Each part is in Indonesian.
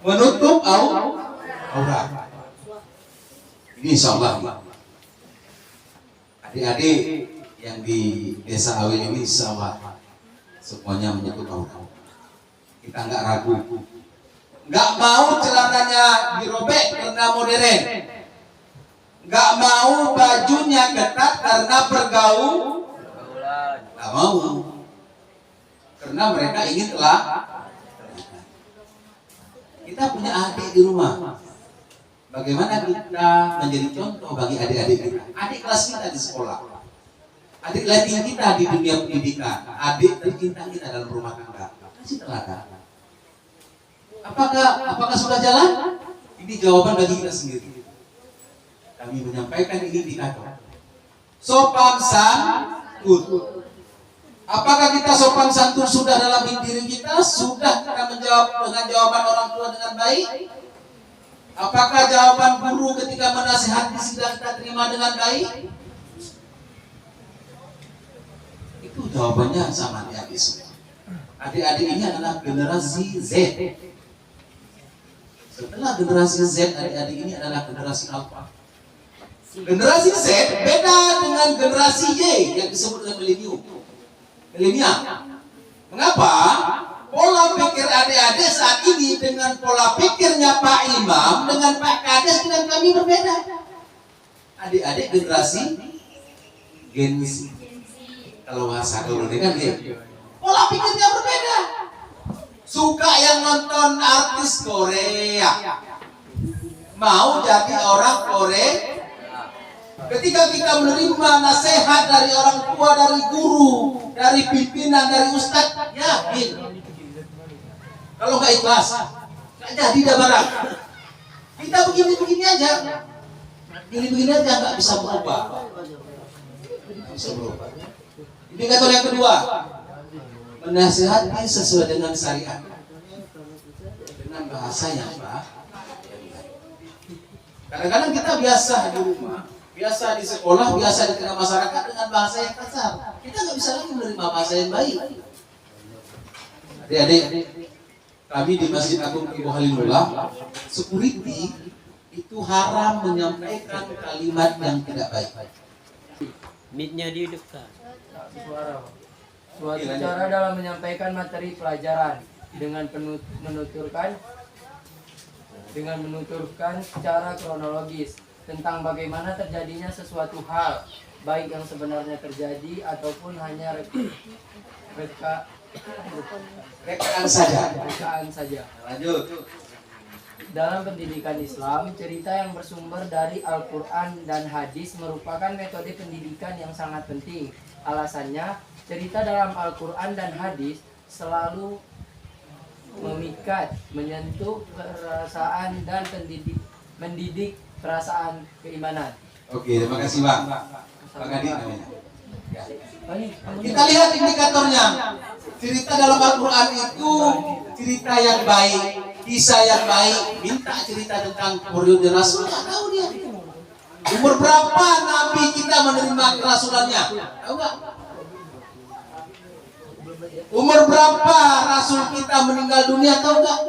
menutup aurat. Ini insyaallah adik-adik yang di desa Awil ini insyaallah semuanya menutup aurat. Kita nggak ragu, nggak mau celananya dirobek karena modern, nggak mau bajunya ketat karena pergaulan, nggak mau, karena mereka ingin telah. Kita punya adik di rumah. Bagaimana kita menjadi contoh bagi adik-adik kita, adik kelas kita di sekolah, adik latih kita di dunia pendidikan, adik tercinta kita dalam rumah tangga. Kasih teladan. Apakah sudah jalan? Ini jawaban bagi kita sendiri. Kami menyampaikan ini di kantor. Sopan santun. Apakah kita sopan santun sudah dalam diri kita? Sudah kita menjawab dengan jawaban orang tua dengan baik? Apakah jawaban guru ketika menasihati sudah kita terima dengan baik? Itu jawabannya sama adik-adik semua. Adik-adik ini adalah generasi Z. Setelah generasi Z, adik-adik ini adalah generasi Alpha. Generasi Z beda dengan generasi Y yang disebut dengan milenial. Mengapa? Pola pikir adik-adik saat ini dengan pola pikirnya Pak Imam dengan Pak Kades dengan kami berbeda. Adik-adik generasi Gen Z. Kalau bahasa gaul ini kan gitu. Pola pikirnya berbeda. Suka yang nonton artis Korea, mau jadi orang Korea. Ketika kita menerima nasihat dari orang tua, dari guru, dari pimpinan, dari ustadz, yakin. Kalau nggak ikhlas, nggak jadi dah barang. Kita begini-begini aja, begini-begini aja nggak bisa berubah. Indikator yang kedua, menasihati sesuai dengan syariat, dengan bahasa yang baik. Kadang-kadang kita biasa di rumah, biasa di sekolah, biasa di tengah masyarakat dengan bahasa yang kasar. Kita nggak bisa lagi menerima bahasa yang baik. Adik-adik, kami di Masjid Agung Ibu Halilullah, security itu haram menyampaikan kalimat yang tidak baik. Mic-nya dihidupkan. Suatu cara dalam menyampaikan materi pelajaran dengan menuturkan secara kronologis tentang bagaimana terjadinya sesuatu hal, baik yang sebenarnya terjadi ataupun hanya rekaan saja. Lanjut. Dalam pendidikan Islam, cerita yang bersumber dari Al-Quran dan hadis merupakan metode pendidikan yang sangat penting. Alasannya, cerita dalam Al-Quran dan hadis selalu memikat, menyentuh perasaan dan mendidik perasaan keimanan. Oke, terima kasih Bang. Bang Adi namanya. Kita lihat indikatornya. Cerita dalam Al-Quran itu cerita yang baik, kisah yang baik. Minta cerita tentang periode Rasul, nggak tahu dia. Umur berapa Nabi kita menerima kerasulannya? Tahu nggak? Umur berapa Rasul kita meninggal dunia? Tahu nggak?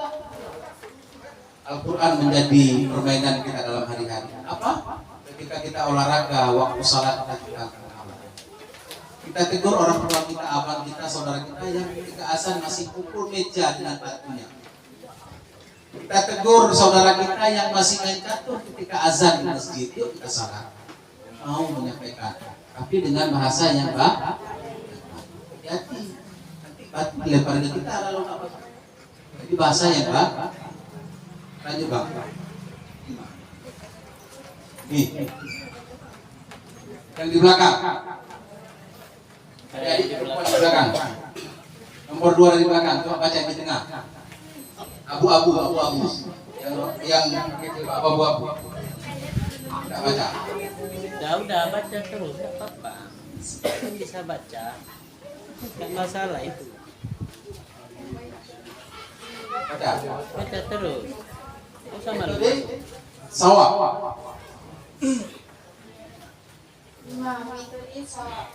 Al-Quran menjadi permainan kita dalam hari-hari. Apa? Ketika kita olahraga, waktu salat kita tegur orang tua kita, abang kita, saudara kita yang ketika azan masih pukul meja dengan batunya. Kita tegur saudara kita yang masih main catur ketika azan di masjid, yuk kita salat. Mau menyampaikan, tapi dengan bahasa yang baik. Hati-hati, nanti batu dilempar ke kita lalu apa? Jadi bahasa yang baik. Lanjut Bang. Nih, yang di belakang. Adik-adik di belakang. Nomor 2 dari belakang, coba baca di tengah. Abu-abu. Yang abu-abu. Tidak baca. Udah baca terus, nggak apa-apa. Kan bisa baca, nggak masalah itu. Baca terus. Oh, sama lu. Sawah. Imam itu di sawah.